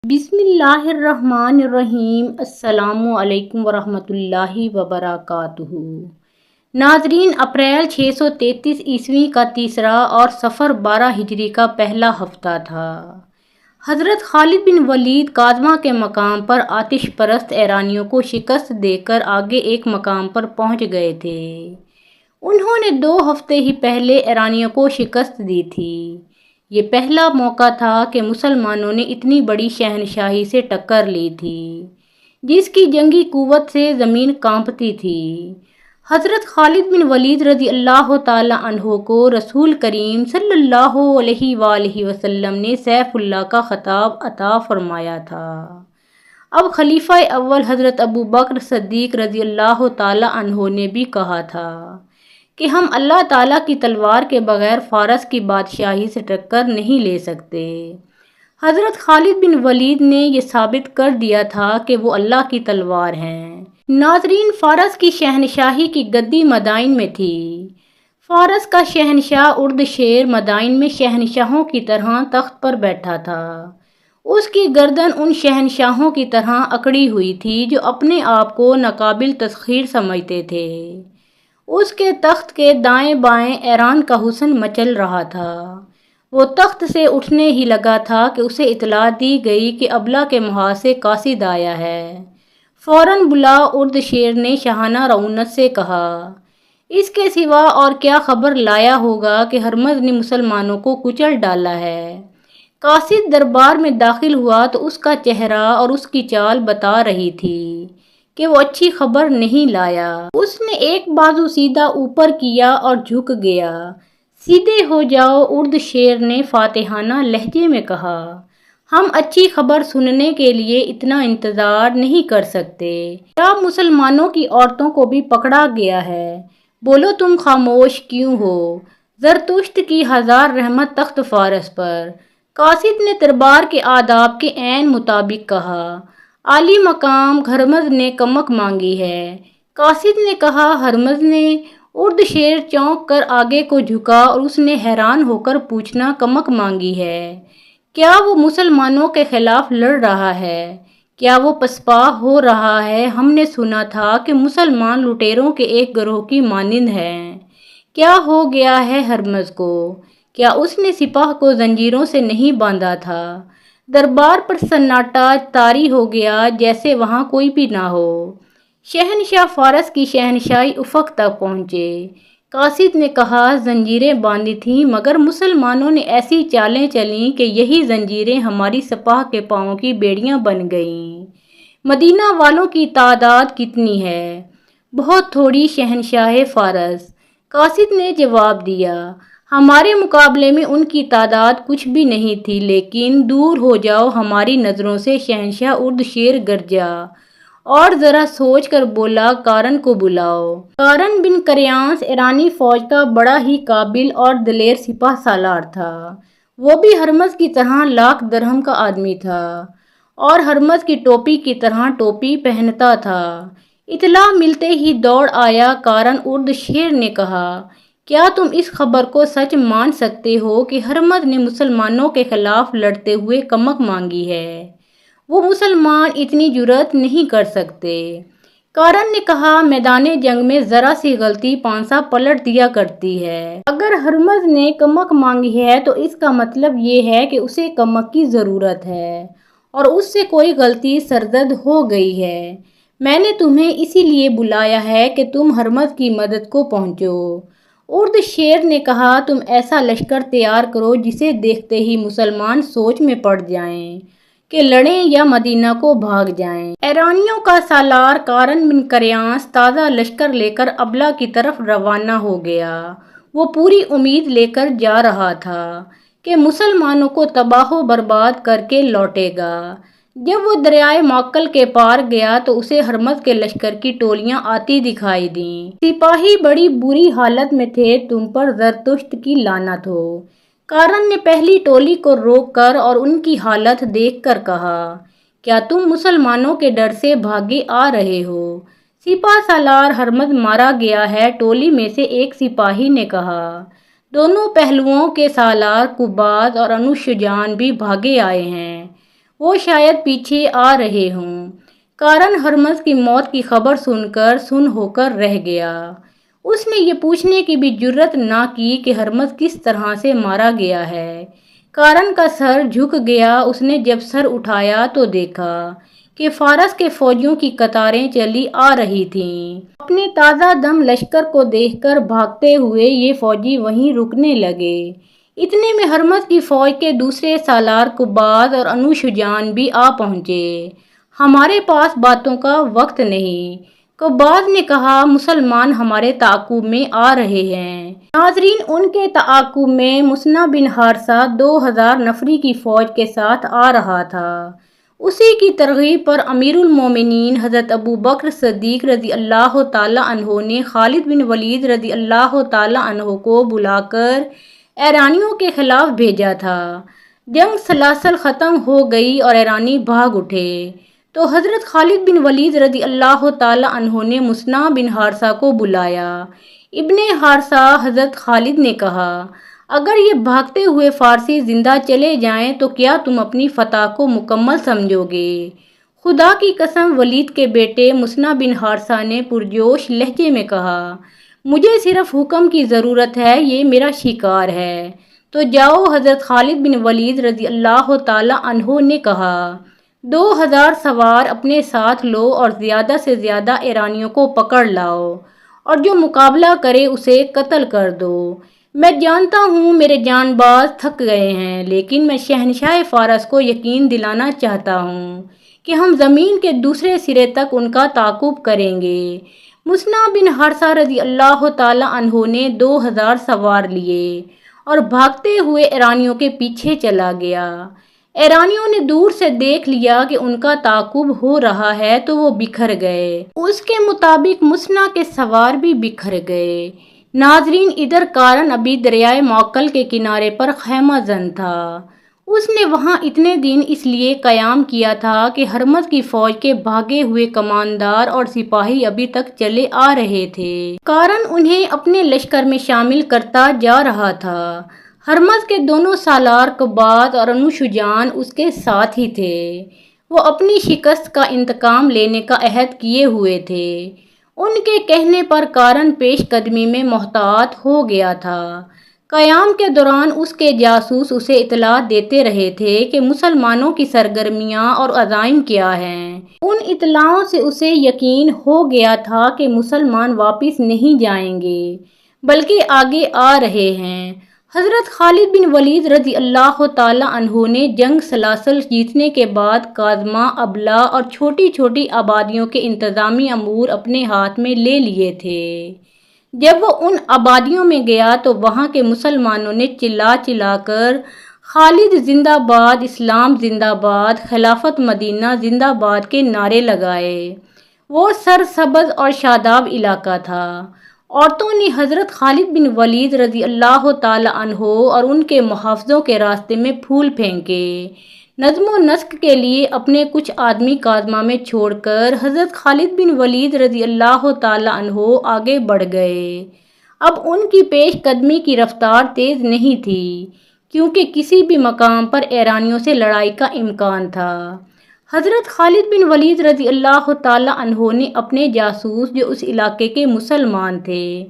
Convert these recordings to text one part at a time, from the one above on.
بسم اللہ الرحمن الرحیم۔ السلام علیکم ورحمۃ اللہ وبرکاتہ۔ ناظرین، اپریل 633 عیسوی کا تیسرا اور صفر 12 ہجری کا پہلا ہفتہ تھا۔ حضرت خالد بن ولید کاظمہ کے مقام پر آتش پرست ایرانیوں کو شکست دے کر آگے ایک مقام پر پہنچ گئے تھے۔ انہوں نے 2 ہفتے ہی پہلے ایرانیوں کو شکست دی تھی۔ یہ پہلا موقع تھا کہ مسلمانوں نے اتنی بڑی شہنشاہی سے ٹکر لی تھی جس کی جنگی قوت سے زمین کانپتی تھی۔ حضرت خالد بن ولید رضی اللہ تعالی عنہ کو رسول کریم صلی اللہ علیہ وآلہ وسلم نے سیف اللہ کا خطاب عطا فرمایا تھا۔ اب خلیفہ اول حضرت ابو بکر صدیق رضی اللہ تعالی عنہ نے بھی کہا تھا کہ ہم اللہ تعالیٰ کی تلوار کے بغیر فارس کی بادشاہی سے ٹکر نہیں لے سکتے۔ حضرت خالد بن ولید نے یہ ثابت کر دیا تھا کہ وہ اللہ کی تلوار ہیں۔ ناظرین، فارس کی شہنشاہی کی گدی مدائن میں تھی۔ فارس کا شہنشاہ اردشیر مدائن میں شہنشاہوں کی طرح تخت پر بیٹھا تھا۔ اس کی گردن ان شہنشاہوں کی طرح اکڑی ہوئی تھی جو اپنے آپ کو ناقابل تسخیر سمجھتے تھے۔ اس کے تخت کے دائیں بائیں ایران کا حسن مچل رہا تھا۔ وہ تخت سے اٹھنے ہی لگا تھا کہ اسے اطلاع دی گئی کہ ابلا کے محاذ سے قاصد آیا ہے۔ فوراً بلا اردشیر نے شاہانہ رعونت سے کہا، اس کے سوا اور کیا خبر لایا ہوگا کہ ہرمز نے مسلمانوں کو کچل ڈالا ہے۔ قاصد دربار میں داخل ہوا تو اس کا چہرہ اور اس کی چال بتا رہی تھی کہ وہ اچھی خبر نہیں لایا۔ اس نے ایک بازو سیدھا اوپر کیا اور جھک گیا۔ سیدھے ہو جاؤ، اردشیر نے فاتحانہ لہجے میں کہا۔ ہم اچھی خبر سننے کے لیے اتنا انتظار نہیں کر سکتے۔ کیا مسلمانوں کی عورتوں کو بھی پکڑا گیا ہے؟ بولو، تم خاموش کیوں ہو؟ زرتشت کی 1000 رحمت تخت فارس پر۔ قاصد نے دربار کے آداب کے عین مطابق کہا، عالی مقام ہرمز نے کمک مانگی ہے۔ قاصد نے کہا، ہرمز نے؟ اردشیر چونک کر آگے کو جھکا اور اس نے حیران ہو کر پوچھنا، کمک مانگی ہے؟ کیا وہ مسلمانوں کے خلاف لڑ رہا ہے؟ کیا وہ پسپا ہو رہا ہے؟ ہم نے سنا تھا کہ مسلمان لٹیروں کے ایک گروہ کی مانند ہیں۔ کیا ہو گیا ہے ہرمز کو؟ کیا اس نے سپاہ کو زنجیروں سے نہیں باندھا تھا؟ دربار پر سناٹا طاری ہو گیا، جیسے وہاں کوئی بھی نہ ہو۔ شہنشاہ فارس کی شہنشاہی افق تک پہنچے۔ قاصد نے کہا، زنجیریں باندھی تھیں، مگر مسلمانوں نے ایسی چالیں چلیں کہ یہی زنجیریں ہماری سپاہ کے پاؤں کی بیڑیاں بن گئیں۔ مدینہ والوں کی تعداد کتنی ہے؟ بہت تھوڑی، شہنشاہ فارس۔ قاصد نے جواب دیا، ہمارے مقابلے میں ان کی تعداد کچھ بھی نہیں تھی، لیکن دور ہو جاؤ ہماری نظروں سے۔ شہنشاہ اردشیر گرجا اور ذرا سوچ کر بولا، کارن کو بلاؤ۔ کارن بن کریانس ایرانی فوج کا بڑا ہی قابل اور دلیر سپہ سالار تھا۔ وہ بھی ہرمز کی طرح 1,00,000 درہم کا آدمی تھا اور ہرمز کی ٹوپی کی طرح ٹوپی پہنتا تھا۔ اطلاع ملتے ہی دوڑ آیا۔ کارن اردشیر نے کہا، کیا تم اس خبر کو سچ مان سکتے ہو کہ ہرمز نے مسلمانوں کے خلاف لڑتے ہوئے کمک مانگی ہے؟ وہ مسلمان اتنی جرأت نہیں کر سکتے۔ کارن نے کہا، میدان جنگ میں ذرا سی غلطی پانسا پلٹ دیا کرتی ہے۔ اگر ہرمز نے کمک مانگی ہے تو اس کا مطلب یہ ہے کہ اسے کمک کی ضرورت ہے اور اس سے کوئی غلطی سرزد ہو گئی ہے۔ میں نے تمہیں اسی لیے بلایا ہے کہ تم ہرمز کی مدد کو پہنچو۔ اردشیر نے کہا، تم ایسا لشکر تیار کرو جسے دیکھتے ہی مسلمان سوچ میں پڑ جائیں کہ لڑیں یا مدینہ کو بھاگ جائیں۔ ایرانیوں کا سالار کارن بن کریانس تازہ لشکر لے کر ابلا کی طرف روانہ ہو گیا۔ وہ پوری امید لے کر جا رہا تھا کہ مسلمانوں کو تباہ و برباد کر کے لوٹے گا۔ جب وہ دریائے معقل کے پار گیا تو اسے ہرمز کے لشکر کی ٹولیاں آتی دکھائی دیں۔ سپاہی بڑی بری حالت میں تھے، تم پر زرتشت کی لعنت ہو۔ کارن نے پہلی ٹولی کو روک کر اور ان کی حالت دیکھ کر کہا، کیا تم مسلمانوں کے ڈر سے بھاگے آ رہے ہو؟ سپہ سالار ہرمز مارا گیا ہے، ٹولی میں سے ایک سپاہی نے کہا۔ دونوں پہلوؤں کے سالار قباد اور انوشجان بھی بھاگے آئے ہیں۔ وہ شاید پیچھے آ رہے ہوں۔ کارن ہرمز کی موت کی خبر سن کر سن ہو کر رہ گیا۔ اس نے یہ پوچھنے کی بھی جرت نہ کی کہ ہرمز کس طرح سے مارا گیا ہے۔ کارن کا سر جھک گیا۔ اس نے جب سر اٹھایا تو دیکھا کہ فارس کے فوجیوں کی قطاریں چلی آ رہی تھیں۔ اپنے تازہ دم لشکر کو دیکھ کر بھاگتے ہوئے یہ فوجی وہیں رکنے لگے۔ اتنے میں ہرمز کی فوج کے دوسرے سالار قباد اور انوشجان بھی آ پہنچے۔ ہمارے پاس باتوں کا وقت نہیں، قباد نے کہا، مسلمان ہمارے تعاقب میں آ رہے ہیں۔ ناظرین، ان کے تعاقب میں مثنیٰ بن حارثہ 2000 نفری کی فوج کے ساتھ آ رہا تھا۔ اسی کی ترغیب پر امیر المومنین حضرت ابو بکر صدیق رضی اللہ تعالی عنہ نے خالد بن ولید رضی اللہ تعالی عنہ کو بلا کر ایرانیوں کے خلاف بھیجا تھا۔ جنگ سلاسل ختم ہو گئی اور ایرانی بھاگ اٹھے تو حضرت خالد بن ولید رضی اللہ تعالی عنہ نے مثنیٰ بن حارثہ کو بلایا۔ ابن حارثہ حضرت خالد نے کہا، اگر یہ بھاگتے ہوئے فارسی زندہ چلے جائیں تو کیا تم اپنی فتح کو مکمل سمجھو گے؟ خدا کی قسم، ولید کے بیٹے مثنیٰ بن حارثہ نے پرجوش لہجے میں کہا، مجھے صرف حکم کی ضرورت ہے، یہ میرا شکار ہے۔ تو جاؤ۔ حضرت خالد بن ولید رضی اللہ تعالی عنہ نے کہا، 2000 سوار اپنے ساتھ لو اور زیادہ سے زیادہ ایرانیوں کو پکڑ لاؤ اور جو مقابلہ کرے اسے قتل کر دو۔ میں جانتا ہوں میرے جان باز تھک گئے ہیں، لیکن میں شہنشاہ فارس کو یقین دلانا چاہتا ہوں کہ ہم زمین کے دوسرے سرے تک ان کا تعاقب کریں گے۔ مثنیٰ بن حارثہ رضی اللہ تعالی عنہ نے 2000 سوار لیے اور بھاگتے ہوئے ایرانیوں کے پیچھے چلا گیا۔ ایرانیوں نے دور سے دیکھ لیا کہ ان کا تعاقب ہو رہا ہے تو وہ بکھر گئے۔ اس کے مطابق مثنیٰ کے سوار بھی بکھر گئے۔ ناظرین، ادھر کارن ابھی دریائے معقل کے کنارے پر خیمہ زن تھا۔ اس نے وہاں اتنے دن اس لیے قیام کیا تھا کہ ہرمز کی فوج کے بھاگے ہوئے کماندار اور سپاہی ابھی تک چلے آ رہے تھے۔ کارن انہیں اپنے لشکر میں شامل کرتا جا رہا تھا۔ ہرمز کے دونوں سالار قباد اور انوشجان اس کے ساتھ ہی تھے۔ وہ اپنی شکست کا انتقام لینے کا عہد کیے ہوئے تھے۔ ان کے کہنے پر کارن پیش قدمی میں محتاط ہو گیا تھا۔ قیام کے دوران اس کے جاسوس اسے اطلاع دیتے رہے تھے کہ مسلمانوں کی سرگرمیاں اور عزائم کیا ہیں۔ ان اطلاعوں سے اسے یقین ہو گیا تھا کہ مسلمان واپس نہیں جائیں گے بلکہ آگے آ رہے ہیں۔ حضرت خالد بن ولید رضی اللہ تعالی عنہ نے جنگ سلاسل جیتنے کے بعد کاظمہ، ابلا اور چھوٹی چھوٹی آبادیوں کے انتظامی امور اپنے ہاتھ میں لے لیے تھے۔ جب وہ ان آبادیوں میں گیا تو وہاں کے مسلمانوں نے چلا چلا کر خالد زندہ باد، اسلام زندہ باد، خلافت مدینہ زندہ باد کے نعرے لگائے۔ وہ سرسبز اور شاداب علاقہ تھا۔ عورتوں نے حضرت خالد بن ولید رضی اللہ تعالی عنہ اور ان کے محافظوں کے راستے میں پھول پھینکے۔ نظم و نسق کے لیے اپنے کچھ آدمی کاظمہ میں چھوڑ کر حضرت خالد بن ولید رضی اللہ تعالی عنہ آگے بڑھ گئے۔ اب ان کی پیش قدمی کی رفتار تیز نہیں تھی کیونکہ کسی بھی مقام پر ایرانیوں سے لڑائی کا امکان تھا۔ حضرت خالد بن ولید رضی اللہ تعالی عنہ نے اپنے جاسوس جو اس علاقے کے مسلمان تھے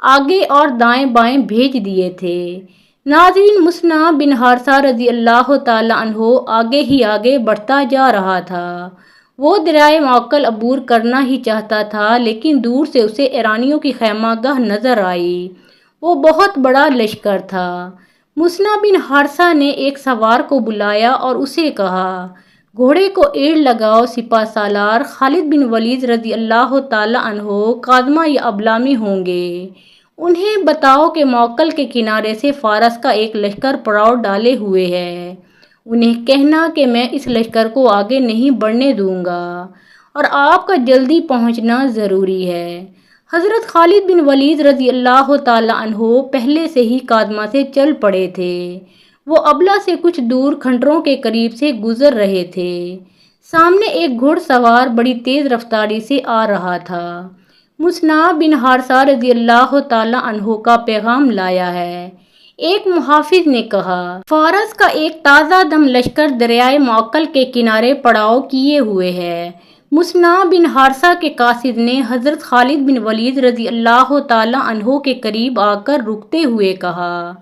آگے اور دائیں بائیں بھیج دیے تھے۔ ناظرین، مثنیٰ بن حارثہ رضی اللہ تعالی عنہ آگے ہی آگے بڑھتا جا رہا تھا۔ وہ دریائے معقل عبور کرنا ہی چاہتا تھا لیکن دور سے اسے ایرانیوں کی خیمہ گاہ نظر آئی۔ وہ بہت بڑا لشکر تھا۔ مثنیٰ بن حارثہ نے ایک سوار کو بلایا اور اسے کہا، گھوڑے کو ایڑ لگاؤ، سپہ سالار خالد بن ولید رضی اللہ تعالی عنہ کاظمہ یا ابلا میں ہوں گے۔ انہیں بتاؤ کہ معقل کے کنارے سے فارس کا ایک لشکر پڑاؤ ڈالے ہوئے ہے۔ انہیں کہنا کہ میں اس لشکر کو آگے نہیں بڑھنے دوں گا اور آپ کا جلدی پہنچنا ضروری ہے۔ حضرت خالد بن ولید رضی اللہ تعالی عنہ پہلے سے ہی کاظمہ سے چل پڑے تھے۔ وہ ابلا سے کچھ دور کھنڈروں کے قریب سے گزر رہے تھے۔ سامنے ایک گھڑ سوار بڑی تیز رفتاری سے آ رہا تھا۔ مثنیٰ بن حارثہ رضی اللہ تعالی عنہ کا پیغام لایا ہے۔ ایک محافظ نے کہا۔ فارس کا ایک تازہ دم لشکر دریائے معقل کے کنارے پڑاؤ کیے ہوئے ہے۔ مصنع بن حارثہ کے قاصد نے حضرت خالد بن ولید رضی اللہ تعالیٰ عنہ کے قریب آ کر رکتے ہوئے کہا،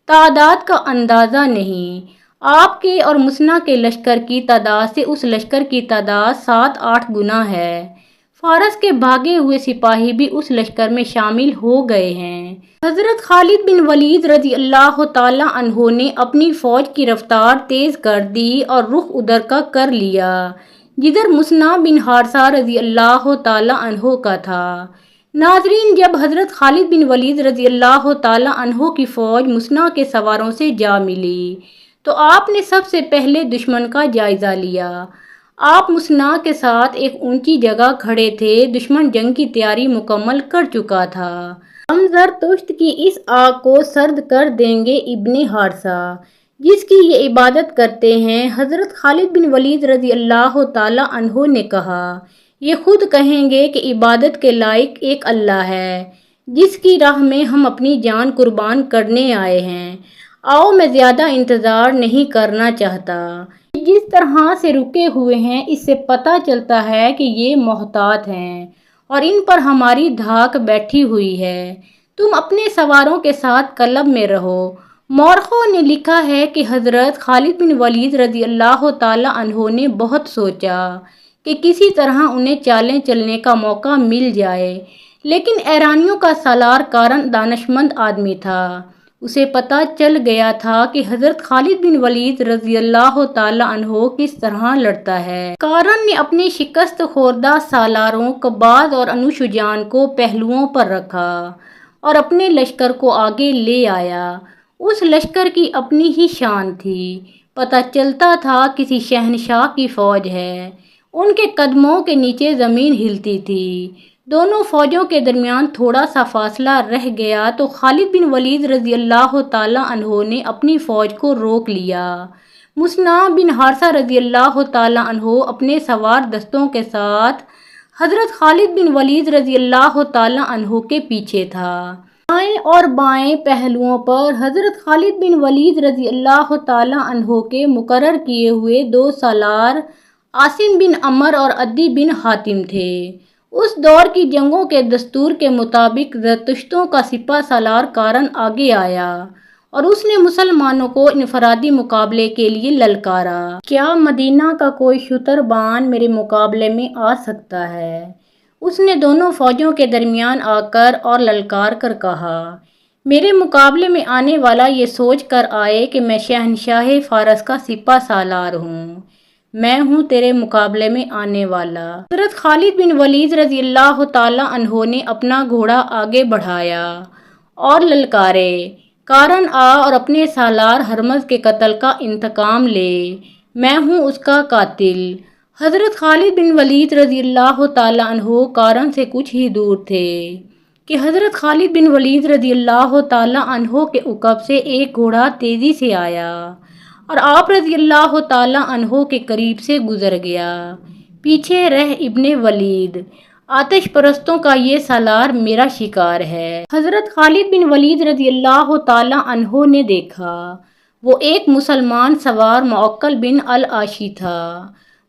تعداد کا اندازہ نہیں، آپ کے اور مصنع کے لشکر کی تعداد سے اس لشکر کی تعداد 7-8 گنا ہے۔ فارس کے بھاگے ہوئے سپاہی بھی اس لشکر میں شامل ہو گئے ہیں۔ حضرت خالد بن ولید رضی اللہ تعالیٰ عنہ نے اپنی فوج کی رفتار تیز کر دی اور رخ ادھر کا کر لیا جدھر مصنع بن حارثہ رضی اللہ تعالیٰ عنہ کا تھا۔ ناظرین، جب حضرت خالد بن ولید رضی اللہ تعالیٰ عنہ کی فوج مصنع کے سواروں سے جا ملی تو آپ نے سب سے پہلے دشمن کا جائزہ لیا۔ آپ مصنع کے ساتھ ایک اونچی جگہ کھڑے تھے، دشمن جنگ کی تیاری مکمل کر چکا تھا۔ ہم زرتشت کی اس آگ کو سرد کر دیں گے۔ ابن حارثہ جس کی یہ عبادت کرتے ہیں، حضرت خالد بن ولید رضی اللہ تعالیٰ عنہ نے کہا، یہ خود کہیں گے کہ عبادت کے لائق ایک اللہ ہے جس کی راہ میں ہم اپنی جان قربان کرنے آئے ہیں۔ آؤ، میں زیادہ انتظار نہیں کرنا چاہتا۔ جس طرح سے رکے ہوئے ہیں اس سے پتہ چلتا ہے کہ یہ محتاط ہیں اور ان پر ہماری دھاک بیٹھی ہوئی ہے۔ تم اپنے سواروں کے ساتھ کلب میں رہو۔ مورخوں نے لکھا ہے کہ حضرت خالد بن ولید رضی اللہ تعالیٰ عنہ نے بہت سوچا کہ کسی طرح انہیں چالیں چلنے کا موقع مل جائے، لیکن ایرانیوں کا سالار کارن دانشمند آدمی تھا۔ اسے پتہ چل گیا تھا کہ حضرت خالد بن ولید رضی اللہ تعالیٰ عنہ کس طرح لڑتا ہے۔ کارن نے اپنے شکست خوردہ سالاروں قباد اور انوشجان کو پہلوؤں پر رکھا اور اپنے لشکر کو آگے لے آیا۔ اس لشکر کی اپنی ہی شان تھی، پتہ چلتا تھا کسی شہنشاہ کی فوج ہے۔ ان کے قدموں کے نیچے زمین ہلتی تھی۔ دونوں فوجوں کے درمیان تھوڑا سا فاصلہ رہ گیا تو خالد بن ولید رضی اللہ تعالیٰ عنہ نے اپنی فوج کو روک لیا۔ مصنع بن حارثہ رضی اللہ تعالیٰ عنہ اپنے سوار دستوں کے ساتھ حضرت خالد بن ولید رضی اللہ تعالیٰ عنہ کے پیچھے تھا۔ دائیں اور بائیں پہلوؤں پر حضرت خالد بن ولید رضی اللہ تعالیٰ عنہ کے مقرر کیے ہوئے 2 سالار عاصم بن عمر اور عدی بن حاتم تھے۔ اس دور کی جنگوں کے دستور کے مطابق زرتشتوں کا سپہ سالار کارن آگے آیا اور اس نے مسلمانوں کو انفرادی مقابلے کے لیے للکارا۔ کیا مدینہ کا کوئی شتربان میرے مقابلے میں آ سکتا ہے؟ اس نے دونوں فوجوں کے درمیان آ کر اور للکار کر کہا، میرے مقابلے میں آنے والا یہ سوچ کر آئے کہ میں شہنشاہ فارس کا سپہ سالار ہوں، میں ہوں تیرے مقابلے میں آنے والا۔ حضرت خالد بن ولید رضی اللہ تعالیٰ عنہ نے اپنا گھوڑا آگے بڑھایا اور للکارے، کارن آ اور اپنے سالار ہرمز کے قتل کا انتقام لے، میں ہوں اس کا قاتل۔ حضرت خالد بن ولید رضی اللہ تعالیٰ عنہ کارن سے کچھ ہی دور تھے کہ حضرت خالد بن ولید رضی اللہ تعالیٰ عنہ کے عقب سے ایک گھوڑا تیزی سے آیا اور آپ رضی اللہ تعالیٰ عنہ کے قریب سے گزر گیا۔ پیچھے رہ ابن ولید، آتش پرستوں کا یہ سالار میرا شکار ہے۔ حضرت خالد بن ولید رضی اللہ تعالیٰ عنہ نے دیکھا، وہ ایک مسلمان سوار معقل بن العاشی تھا۔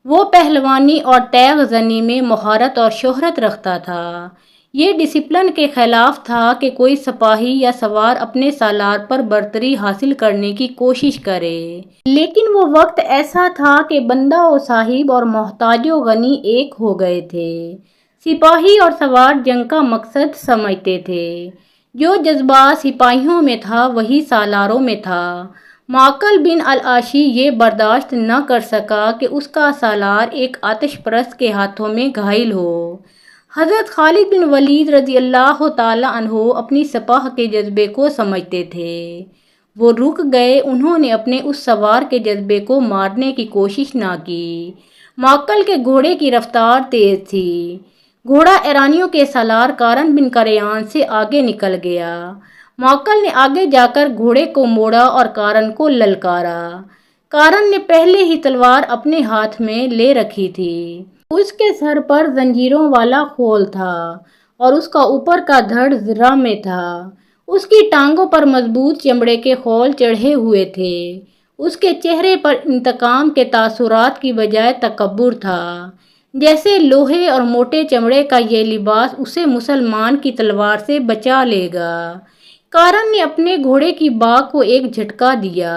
وہ پہلوانی اور تیغ زنی میں مہارت اور شہرت رکھتا تھا۔ یہ ڈسپلن کے خلاف تھا کہ کوئی سپاہی یا سوار اپنے سالار پر برتری حاصل کرنے کی کوشش کرے، لیکن وہ وقت ایسا تھا کہ بندہ و صاحب اور محتاج و غنی ایک ہو گئے تھے۔ سپاہی اور سوار جنگ کا مقصد سمجھتے تھے۔ جو جذبہ سپاہیوں میں تھا وہی سالاروں میں تھا۔ معقل بن العاشی یہ برداشت نہ کر سکا کہ اس کا سالار ایک آتش پرست کے ہاتھوں میں گھائل ہو۔ حضرت خالد بن ولید رضی اللہ تعالیٰ عنہ اپنی سپاہ کے جذبے کو سمجھتے تھے۔ وہ رک گئے، انہوں نے اپنے اس سوار کے جذبے کو مارنے کی کوشش نہ کی۔ معقل کے گھوڑے کی رفتار تیز تھی۔ گھوڑا ایرانیوں کے سالار کارن بن کریان سے آگے نکل گیا۔ معقل نے آگے جا کر گھوڑے کو موڑا اور کارن کو للکارا۔ کارن نے پہلے ہی تلوار اپنے ہاتھ میں لے رکھی تھی۔ اس کے سر پر زنجیروں والا خول تھا اور اس کا اوپر کا دھڑ زرہ میں تھا۔ اس کی ٹانگوں پر مضبوط چمڑے کے خول چڑھے ہوئے تھے۔ اس کے چہرے پر انتقام کے تاثرات کی بجائے تکبر تھا، جیسے لوہے اور موٹے چمڑے کا یہ لباس اسے مسلمان کی تلوار سے بچا لے گا۔ کارن نے اپنے گھوڑے کی باگ کو ایک جھٹکا دیا۔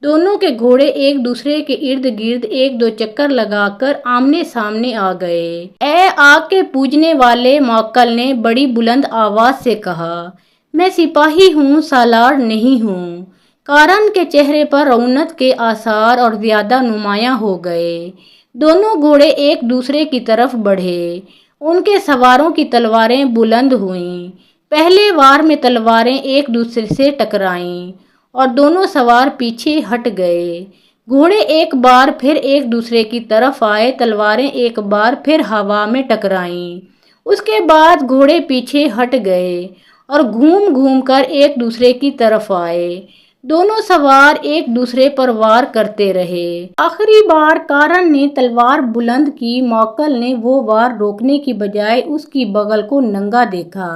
دونوں کے گھوڑے ایک دوسرے کے ارد گرد ایک دو چکر لگا کر آمنے سامنے آ گئے۔ اے آگ کے پوجنے والے، موکل نے بڑی بلند آواز سے کہا، میں سپاہی ہوں، سالار نہیں ہوں۔ کارن کے چہرے پر رعونت کے آثار اور زیادہ نمایاں ہو گئے۔ دونوں گھوڑے ایک دوسرے کی طرف بڑھے۔ ان کے سواروں کی تلواریں بلند ہوئیں۔ پہلے وار میں تلواریں ایک دوسرے سے ٹکرائیں اور دونوں سوار پیچھے ہٹ گئے۔ گھوڑے ایک بار پھر ایک دوسرے کی طرف آئے، تلواریں ایک بار پھر ہوا میں ٹکرائیں۔ اس کے بعد گھوڑے پیچھے ہٹ گئے اور گھوم گھوم کر ایک دوسرے کی طرف آئے۔ دونوں سوار ایک دوسرے پر وار کرتے رہے۔ آخری بار کارن نے تلوار بلند کی۔ موکل نے وہ وار روکنے کی بجائے اس کی بغل کو ننگا دیکھا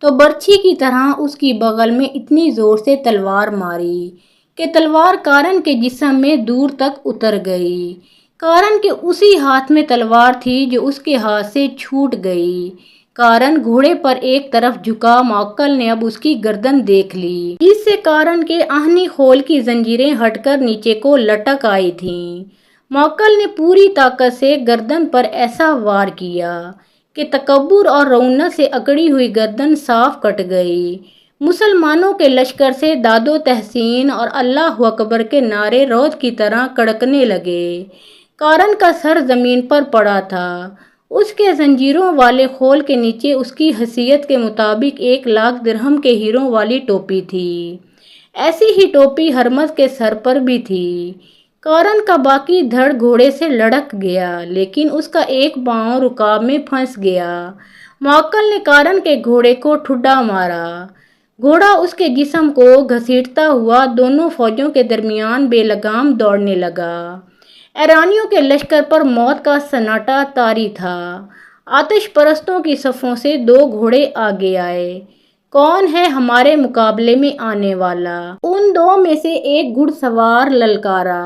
تو برچھی کی طرح اس کی بغل میں اتنی زور سے تلوار ماری کہ تلوار کارن کے جسم میں دور تک اتر گئی۔ کارن کے اسی ہاتھ میں تلوار تھی جو اس کے ہاتھ سے چھوٹ گئی۔ کارن گھوڑے پر ایک طرف جھکا۔ موکل نے اب اس کی گردن دیکھ لی، جس سے کارن کے آہنی خول کی زنجیریں ہٹ کر نیچے کو لٹک آئی تھیں۔ موکل نے پوری طاقت سے گردن پر ایسا وار کیا کہ تکبر اور رعونت سے اکڑی ہوئی گردن صاف کٹ گئی۔ مسلمانوں کے لشکر سے داد و تحسین اور اللہ اکبر کے نعرے رعد کی طرح کڑکنے لگے۔ کارن کا سر زمین پر پڑا تھا۔ اس کے زنجیروں والے خول کے نیچے اس کی حیثیت کے مطابق 1,00,000 درہم کے ہیروں والی ٹوپی تھی۔ ایسی ہی ٹوپی ہرمز کے سر پر بھی تھی۔ کارن کا باقی دھڑ گھوڑے سے لڑک گیا، لیکن اس کا ایک پاؤں رکاب میں پھنس گیا۔ موکل نے کارن کے گھوڑے کو ٹھڈا مارا۔ گھوڑا اس کے جسم کو گھسیٹتا ہوا دونوں فوجوں کے درمیان بے لگام دوڑنے لگا۔ ایرانیوں کے لشکر پر موت کا سناٹا طاری تھا۔ آتش پرستوں کی صفوں سے 2 گھوڑے آگے آئے۔ کون ہے ہمارے مقابلے میں آنے والا؟ ان 2 میں سے ایک گھڑ سوار للکارا،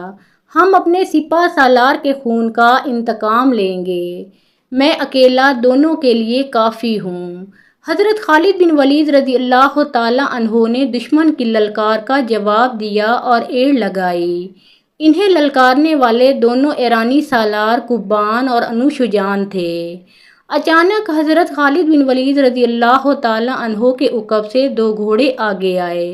ہم اپنے سپہ سالار کے خون کا انتقام لیں گے۔ میں اکیلا دونوں کے لیے کافی ہوں۔ حضرت خالد بن ولید رضی اللہ تعالیٰ عنہ نے دشمن کی للکار کا جواب دیا اور ایڑ لگائی۔ انہیں للکارنے والے دونوں ایرانی سالار قبان اور انوشجان تھے۔ اچانک حضرت خالد بن ولید رضی اللہ تعالیٰ عنہ کے عقب سے 2 گھوڑے آگے آئے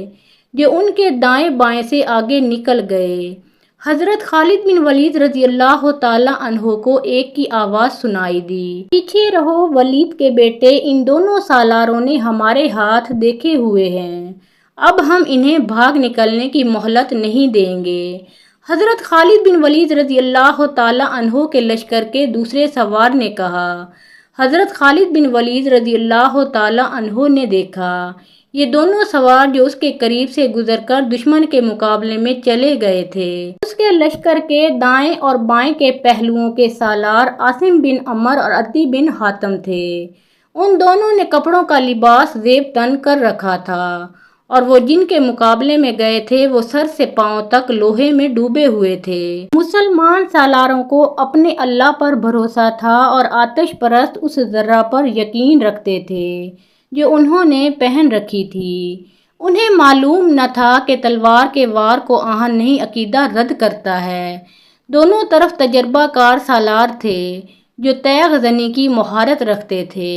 جو ان کے دائیں بائیں سے آگے نکل گئے۔ حضرت خالد بن ولید رضی اللہ تعالیٰ عنہ کو ایک کی آواز سنائی دی، پیچھے رہو ولید کے بیٹے، ان دونوں سالاروں نے ہمارے ہاتھ دیکھے ہوئے ہیں، اب ہم انہیں بھاگ نکلنے کی مہلت نہیں دیں گے۔ حضرت خالد بن ولید رضی اللہ تعالیٰ عنہ کے لشکر کے دوسرے سوار نے کہا۔ حضرت خالد بن ولید رضی اللہ تعالیٰ عنہ نے دیکھا یہ دونوں سوار جو اس کے قریب سے گزر کر دشمن کے مقابلے میں چلے گئے تھے، اس کے لشکر کے دائیں اور بائیں کے پہلوؤں کے سالار عاصم بن عمر اور عدی بن حاتم تھے۔ ان دونوں نے کپڑوں کا لباس زیب تن کر رکھا تھا اور وہ جن کے مقابلے میں گئے تھے وہ سر سے پاؤں تک لوہے میں ڈوبے ہوئے تھے۔ مسلمان سالاروں کو اپنے اللہ پر بھروسہ تھا اور آتش پرست اس ذرہ پر یقین رکھتے تھے جو انہوں نے پہن رکھی تھی۔ انہیں معلوم نہ تھا کہ تلوار کے وار کو آہن نہیں عقیدہ رد کرتا ہے۔ دونوں طرف تجربہ کار سالار تھے جو تیغ زنی کی مہارت رکھتے تھے۔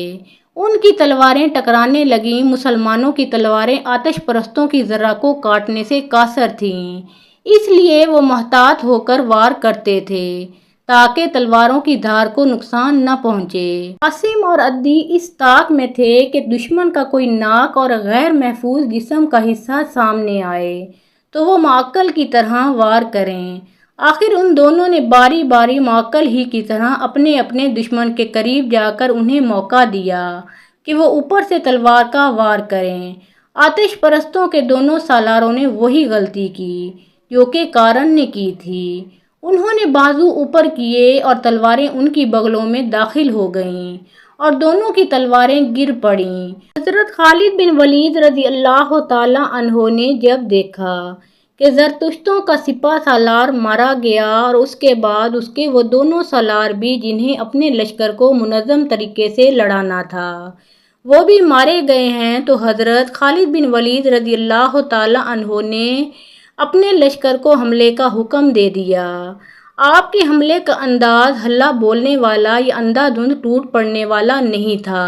ان کی تلواریں ٹکرانے لگیں۔ مسلمانوں کی تلواریں آتش پرستوں کی ذرہ کو کاٹنے سے قاصر تھیں، اس لیے وہ محتاط ہو کر وار کرتے تھے تاکہ تلواروں کی دھار کو نقصان نہ پہنچے۔ عاصم اور عدی اس طاق میں تھے کہ دشمن کا کوئی ناک اور غیر محفوظ جسم کا حصہ سامنے آئے تو وہ معقل کی طرح وار کریں۔ آخر ان دونوں نے باری باری معقل ہی کی طرح اپنے اپنے دشمن کے قریب جا کر انہیں موقع دیا کہ وہ اوپر سے تلوار کا وار کریں۔ آتش پرستوں کے دونوں سالاروں نے وہی غلطی کی جو کہ کارن نے کی تھی۔ انہوں نے بازو اوپر کیے اور تلواریں ان کی بغلوں میں داخل ہو گئیں اور دونوں کی تلواریں گر پڑیں۔ حضرت خالد بن ولید رضی اللہ تعالیٰ عنہ نے جب دیکھا کہ زرتشتوں کا سپہ سالار مارا گیا اور اس کے بعد اس کے وہ دونوں سالار بھی جنہیں اپنے لشکر کو منظم طریقے سے لڑانا تھا وہ بھی مارے گئے ہیں، تو حضرت خالد بن ولید رضی اللہ تعالیٰ عنہ نے اپنے لشکر کو حملے کا حکم دے دیا۔ آپ کے حملے کا انداز ہلہ بولنے والا یا اندھا دھند ٹوٹ پڑنے والا نہیں تھا۔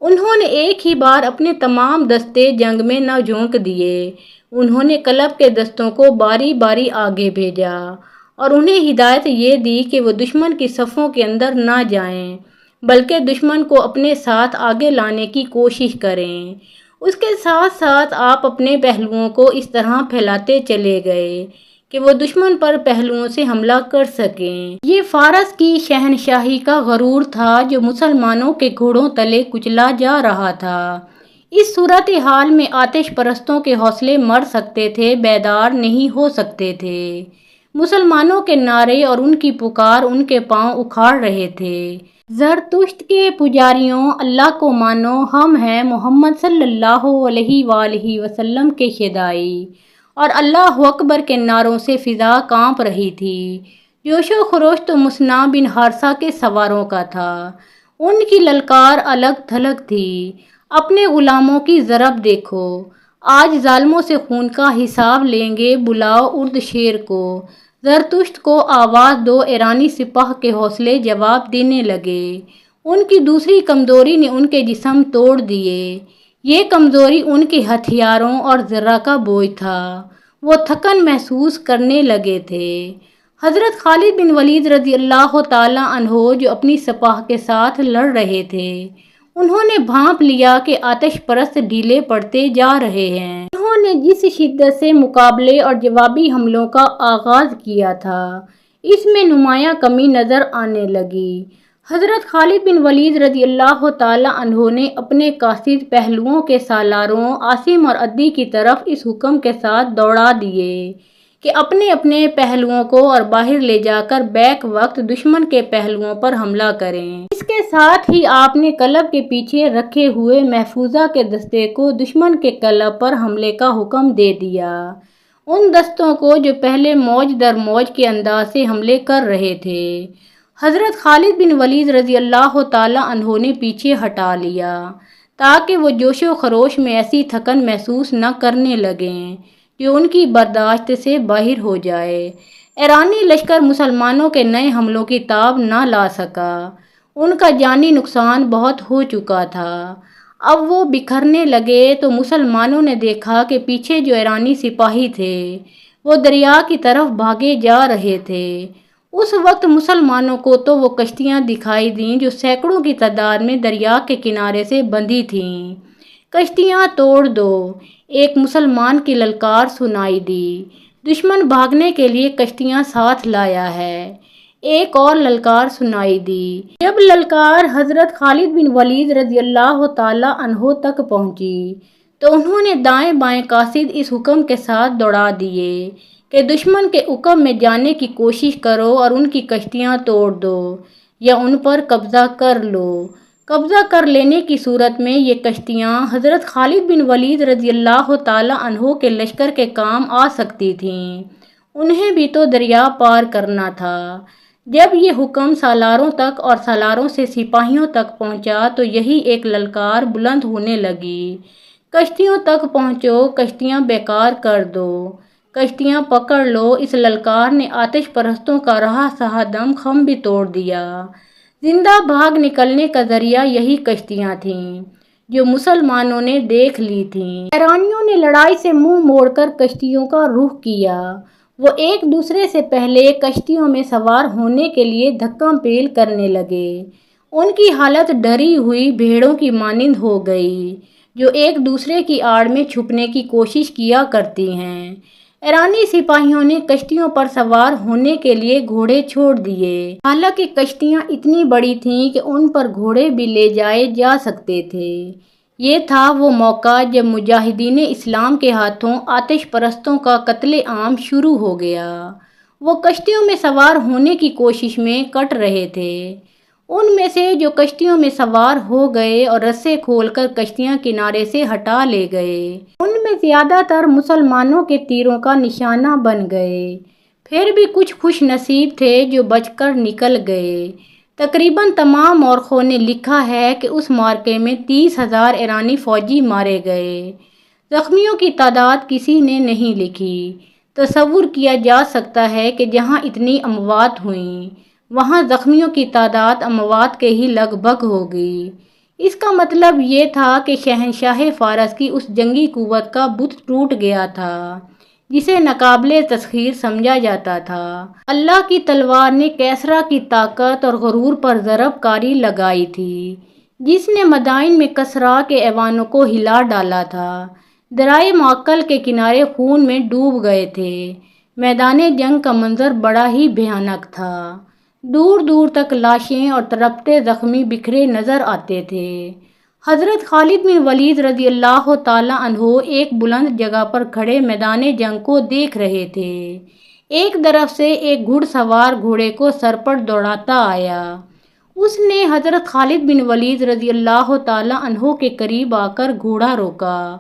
انہوں نے ایک ہی بار اپنے تمام دستے جنگ میں نہ جھونک دیے، انہوں نے کلب کے دستوں کو باری باری آگے بھیجا اور انہیں ہدایت یہ دی کہ وہ دشمن کی صفوں کے اندر نہ جائیں بلکہ دشمن کو اپنے ساتھ آگے لانے کی کوشش کریں۔ اس کے ساتھ ساتھ آپ اپنے پہلوؤں کو اس طرح پھیلاتے چلے گئے کہ وہ دشمن پر پہلوؤں سے حملہ کر سکیں۔ یہ فارس کی شہنشاہی کا غرور تھا جو مسلمانوں کے گھوڑوں تلے کچلا جا رہا تھا۔ اس صورتحال میں آتش پرستوں کے حوصلے مر سکتے تھے، بیدار نہیں ہو سکتے تھے۔ مسلمانوں کے نعرے اور ان کی پکار ان کے پاؤں اکھاڑ رہے تھے۔ زرتشت کے پجاریوں، اللہ کو مانو، ہم ہیں محمد صلی اللہ علیہ وآلہ وسلم کے شیدائی، اور اللہ اکبر کے نعروں سے فضا کانپ رہی تھی۔ جوش و خروش تو مصنع بن حارثہ کے سواروں کا تھا، ان کی للکار الگ تھلگ تھی۔ اپنے غلاموں کی ضرب دیکھو، آج ظالموں سے خون کا حساب لیں گے، بلاؤ ارد شیر کو۔ زرتشت کو آواز دو، ایرانی سپاہ کے حوصلے جواب دینے لگے۔ ان کی دوسری کمزوری نے ان کے جسم توڑ دیے، یہ کمزوری ان کے ہتھیاروں اور زرہ کا بوجھ تھا، وہ تھکن محسوس کرنے لگے تھے۔ حضرت خالد بن ولید رضی اللہ تعالیٰ عنہ جو اپنی سپاہ کے ساتھ لڑ رہے تھے، انہوں نے بھانپ لیا کہ آتش پرست ڈھیلے پڑتے جا رہے ہیں۔ انہوں نے جس شدت سے مقابلے اور جوابی حملوں کا آغاز کیا تھا، اس میں نمایاں کمی نظر آنے لگی۔ حضرت خالد بن ولید رضی اللہ تعالیٰ عنہ نے اپنے قاصد پہلوؤں کے سالاروں عاصم اور عدی کی طرف اس حکم کے ساتھ دوڑا دیے کہ اپنے اپنے پہلوؤں کو اور باہر لے جا کر بیک وقت دشمن کے پہلوؤں پر حملہ کریں۔ اس کے ساتھ ہی آپ نے کلب کے پیچھے رکھے ہوئے محفوظہ کے دستے کو دشمن کے کلب پر حملے کا حکم دے دیا، ان دستوں کو جو پہلے موج در موج کے انداز سے حملے کر رہے تھے۔ حضرت خالد بن ولید رضی اللہ تعالیٰ عنہ نے پیچھے ہٹا لیا تاکہ وہ جوش و خروش میں ایسی تھکن محسوس نہ کرنے لگیں جو ان کی برداشت سے باہر ہو جائے۔ ایرانی لشکر مسلمانوں کے نئے حملوں کی تاب نہ لا سکا، ان کا جانی نقصان بہت ہو چکا تھا۔ اب وہ بکھرنے لگے تو مسلمانوں نے دیکھا کہ پیچھے جو ایرانی سپاہی تھے وہ دریا کی طرف بھاگے جا رہے تھے۔ اس وقت مسلمانوں کو تو وہ کشتیاں دکھائی دیں جو سینکڑوں کی تعداد میں دریا کے کنارے سے بندھی تھیں۔ کشتیاں توڑ دو، ایک مسلمان کی للکار سنائی دی، دشمن بھاگنے کے لیے کشتیاں ساتھ لایا ہے، ایک اور للکار سنائی دی۔ جب للکار حضرت خالد بن ولید رضی اللہ تعالیٰ عنہ تک پہنچی تو انہوں نے دائیں بائیں قاصد اس حکم کے ساتھ دوڑا دیے کہ دشمن کے عقب میں جانے کی کوشش کرو اور ان کی کشتیاں توڑ دو یا ان پر قبضہ کر لو۔ قبضہ کر لینے کی صورت میں یہ کشتیاں حضرت خالد بن ولید رضی اللہ تعالیٰ عنہ کے لشکر کے کام آ سکتی تھیں، انہیں بھی تو دریا پار کرنا تھا۔ جب یہ حکم سالاروں تک اور سالاروں سے سپاہیوں تک پہنچا تو یہی ایک للکار بلند ہونے لگی، کشتیوں تک پہنچو، کشتیاں بیکار کر دو، کشتیاں پکڑ لو۔ اس للکار نے آتش پرستوں کا رہا سہا دم خم بھی توڑ دیا۔ زندہ بھاگ نکلنے کا ذریعہ یہی کشتیاں تھیں جو مسلمانوں نے دیکھ لی تھیں۔ ایرانیوں نے لڑائی سے منہ موڑ کر کشتیوں کا رخ کیا، وہ ایک دوسرے سے پہلے کشتیوں میں سوار ہونے کے لیے دھکا پیل کرنے لگے۔ ان کی حالت ڈری ہوئی بھیڑوں کی مانند ہو گئی جو ایک دوسرے کی آڑ میں چھپنے کی کوشش کیا کرتی ہیں۔ ایرانی سپاہیوں نے کشتیوں پر سوار ہونے کے لیے گھوڑے چھوڑ دیے، حالانکہ کشتیاں اتنی بڑی تھیں کہ ان پر گھوڑے بھی لے جائے جا سکتے تھے۔ یہ تھا وہ موقع جب مجاہدین اسلام کے ہاتھوں آتش پرستوں کا قتل عام شروع ہو گیا۔ وہ کشتیوں میں سوار ہونے کی کوشش میں کٹ رہے تھے، ان میں سے جو کشتیوں میں سوار ہو گئے اور رسے کھول کر کشتیاں کنارے سے ہٹا لے گئے، ان میں زیادہ تر مسلمانوں کے تیروں کا نشانہ بن گئے۔ پھر بھی کچھ خوش نصیب تھے جو بچ کر نکل گئے۔ تقریباً تمام مورخوں نے لکھا ہے کہ اس معرکے میں 30,000 ایرانی فوجی مارے گئے۔ زخمیوں کی تعداد کسی نے نہیں لکھی۔ تصور کیا جا سکتا ہے کہ جہاں اتنی اموات ہوئیں، وہاں زخمیوں کی تعداد اموات کے ہی لگ بھگ ہوگی۔ اس کا مطلب یہ تھا کہ شہنشاہ فارس کی اس جنگی قوت کا بت ٹوٹ گیا تھا جسے ناقابل تسخیر سمجھا جاتا تھا۔ اللہ کی تلوار نے کیسرا کی طاقت اور غرور پر ضرب کاری لگائی تھی، جس نے مدائن میں کسرا کے ایوانوں کو ہلا ڈالا تھا۔ درائے معقل کے کنارے خون میں ڈوب گئے تھے۔ میدان جنگ کا منظر بڑا ہی بھیانک تھا۔ دور دور تک لاشیں اور تڑپتے زخمی بکھرے نظر آتے تھے۔ حضرت خالد بن ولید رضی اللہ تعالیٰ عنہ ایک بلند جگہ پر کھڑے میدان جنگ کو دیکھ رہے تھے۔ ایک طرف سے ایک گھڑ سوار گھوڑے کو سر پر دوڑاتا آیا۔ اس نے حضرت خالد بن ولید رضی اللہ تعالیٰ عنہ کے قریب آ کر گھوڑا روکا۔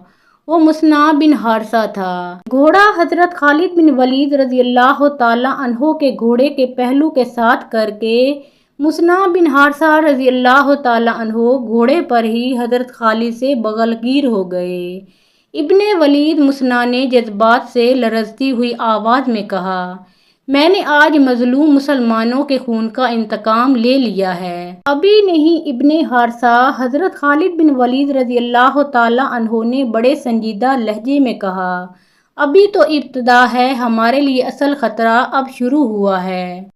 وہ مصنع بن حارثہ تھا۔ گھوڑا حضرت خالد بن ولید رضی اللہ تعالیٰ عنہ کے گھوڑے کے پہلو کے ساتھ کر کے مصنع بن حارثہ رضی اللہ تعالیٰ عنہ گھوڑے پر ہی حضرت خالد سے بغل گیر ہو گئے۔ ابن ولید مصنع نے جذبات سے لرزتی ہوئی آواز میں کہا، میں نے آج مظلوم مسلمانوں کے خون کا انتقام لے لیا ہے۔ ابھی نہیں ابن حارثہ، حضرت خالد بن ولید رضی اللہ تعالیٰ عنہ نے بڑے سنجیدہ لہجے میں کہا، ابھی تو ابتدا ہے، ہمارے لیے اصل خطرہ اب شروع ہوا ہے۔